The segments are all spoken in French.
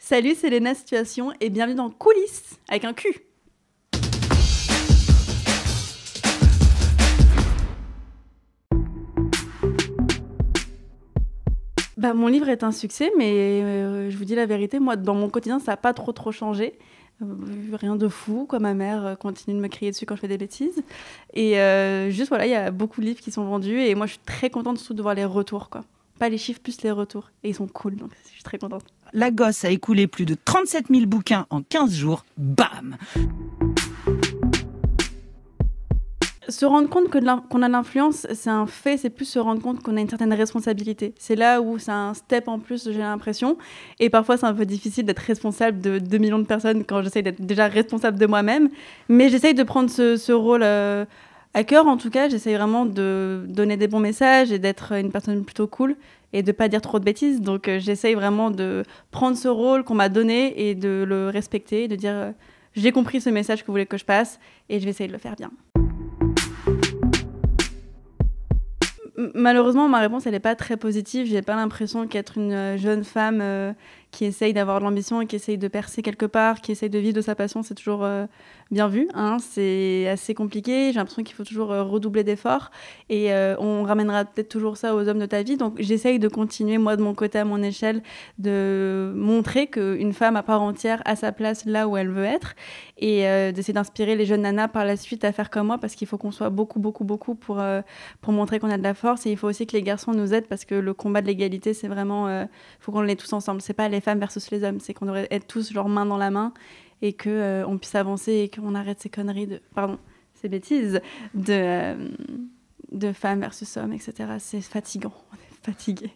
Salut, c'est Léna Situation et bienvenue dans Coulisses avec un Q. Mon livre est un succès, mais je vous dis la vérité, moi, dans mon quotidien, ça n'a pas trop changé. Rien de fou, quoi. Ma mère continue de me crier dessus quand je fais des bêtises. Et juste, voilà, il y a beaucoup de livres qui sont vendus et moi, je suis très contente surtout de voir les retours, quoi. Pas les chiffres, plus les retours. Et ils sont cool, donc je suis très contente. La gosse a écoulé plus de 37 000 bouquins en 15 jours. Bam! Se rendre compte qu'on a l'influence, c'est un fait, c'est plus se rendre compte qu'on a une certaine responsabilité. C'est là où c'est un step en plus, j'ai l'impression. Et parfois, c'est un peu difficile d'être responsable de 2 millions de personnes quand j'essaye d'être déjà responsable de moi-même. Mais j'essaye de prendre ce rôle à cœur, en tout cas. J'essaye vraiment de donner des bons messages et d'être une personne plutôt cool et de ne pas dire trop de bêtises. Donc, j'essaye vraiment de prendre ce rôle qu'on m'a donné et de le respecter, de dire j'ai compris ce message que vous voulez que je passe et je vais essayer de le faire bien. Malheureusement, ma réponse, elle n'est pas très positive. J'ai pas l'impression qu'être une jeune femme qui essaye d'avoir de l'ambition et qui essaye de percer quelque part, qui essaye de vivre de sa passion, c'est toujours bien vu. Hein. C'est assez compliqué. J'ai l'impression qu'il faut toujours redoubler d'efforts. Et on ramènera peut-être toujours ça aux hommes de ta vie. Donc, j'essaye de continuer, moi, de mon côté, à mon échelle, de montrer qu'une femme à part entière a sa place là où elle veut être. Et d'essayer d'inspirer les jeunes nanas par la suite à faire comme moi, parce qu'il faut qu'on soit beaucoup pour montrer qu'on a de la force. Et il faut aussi que les garçons nous aident, parce que le combat de l'égalité, c'est vraiment... faut qu'on l'ait tous ensemble. C'est pas les femmes versus les hommes, c'est qu'on devrait être tous genre main dans la main et qu'on puisse avancer et qu'on arrête ces conneries ces bêtises de femmes versus hommes, etc. C'est fatigant, on est fatigués.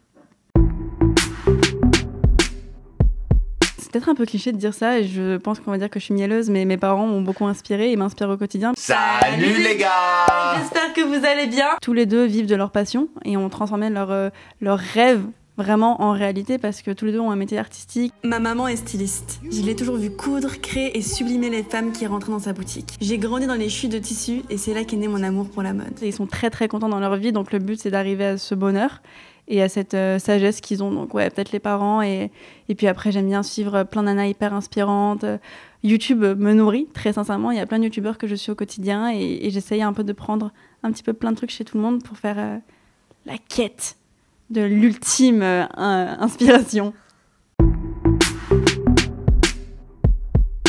C'est peut-être un peu cliché de dire ça et je pense qu'on va dire que je suis mielleuse, mais mes parents m'ont beaucoup inspirée et m'inspirent au quotidien. Salut les gars! J'espère que vous allez bien. Tous les deux vivent de leur passion et ont transformé leur rêve vraiment en réalité, parce que tous les deux ont un métier artistique. Ma maman est styliste. Je l'ai toujours vu coudre, créer et sublimer les femmes qui rentraient dans sa boutique. J'ai grandi dans les chutes de tissus et c'est là qu'est né mon amour pour la mode. Ils sont très contents dans leur vie, donc le but c'est d'arriver à ce bonheur et à cette sagesse qu'ils ont. Donc ouais, peut-être les parents et puis après j'aime bien suivre plein de nanas hyper inspirantes. YouTube me nourrit, très sincèrement. Il y a plein de youtubeurs que je suis au quotidien et j'essaye un peu de prendre un petit peu plein de trucs chez tout le monde pour faire la quête de l'ultime inspiration.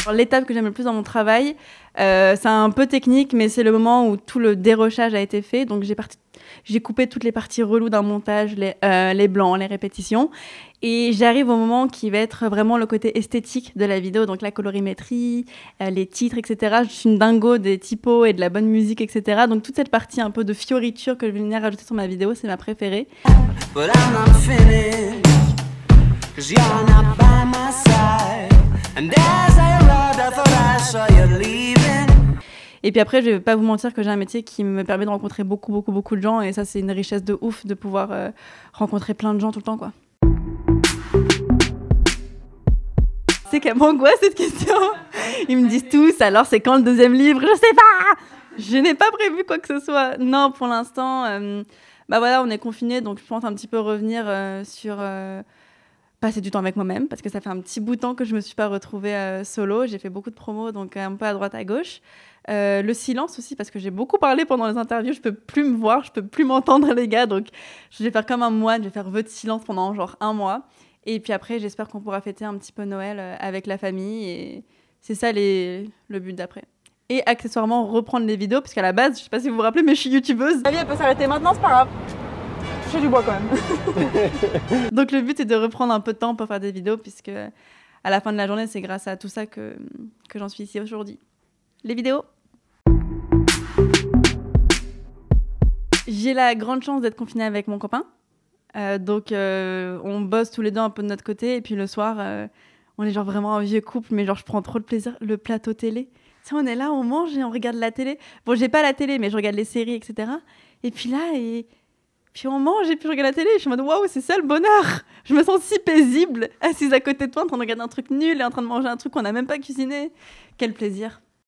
Alors, l'étape que j'aime le plus dans mon travail, c'est un peu technique, mais c'est le moment où tout le dérochage a été fait. Donc j'ai coupé toutes les parties reloues d'un montage, les blancs, les répétitions. Et j'arrive au moment qui va être vraiment le côté esthétique de la vidéo, donc la colorimétrie, les titres, etc. Je suis une dingo des typos et de la bonne musique, etc. Donc toute cette partie un peu de fioriture que je vais venir rajouter sur ma vidéo, c'est ma préférée. Et puis après, je vais pas vous mentir que j'ai un métier qui me permet de rencontrer beaucoup de gens, et ça c'est une richesse de ouf de pouvoir rencontrer plein de gens tout le temps, quoi. C'est qu'elle m'angoisse cette question. Ils me disent tous, alors c'est quand le 2e livre? Je sais pas. Je n'ai pas prévu quoi que ce soit. Non, pour l'instant, voilà, on est confinés, donc je pense un petit peu revenir sur passer du temps avec moi-même, parce que ça fait un petit bout de temps que je me suis pas retrouvée solo. J'ai fait beaucoup de promos, donc un peu à droite à gauche. Le silence aussi, parce que j'ai beaucoup parlé pendant les interviews. Je peux plus me voir, je peux plus m'entendre, les gars. Donc je vais faire comme un moine, je vais faire vœu de silence pendant genre 1 mois. Et puis après, j'espère qu'on pourra fêter un petit peu Noël avec la famille. Et c'est ça le but d'après. Et accessoirement, reprendre les vidéos, parce qu'à la base, je sais pas si vous vous rappelez, mais je suis youtubeuse. La vie, elle peut s'arrêter maintenant, c'est pas grave. Je fais du bois quand même. Donc le but est de reprendre un peu de temps pour faire des vidéos, puisque à la fin de la journée, c'est grâce à tout ça que j'en suis ici aujourd'hui. Les vidéos. J'ai la grande chance d'être confinée avec mon copain. Donc on bosse tous les deux un peu de notre côté, et puis le soir on est genre vraiment un vieux couple, mais genre je prends trop de plaisir. Le plateau télé, tu sais, on est là, on mange et on regarde la télé. Bon, j'ai pas la télé, mais je regarde les séries, etc. Et puis là, puis on mange et puis je regarde la télé, et je suis en mode waouh, c'est ça le bonheur. Je me sens si paisible, assise à côté de toi en train de regarder un truc nul et en train de manger un truc qu'on n'a même pas cuisiné. Quel plaisir.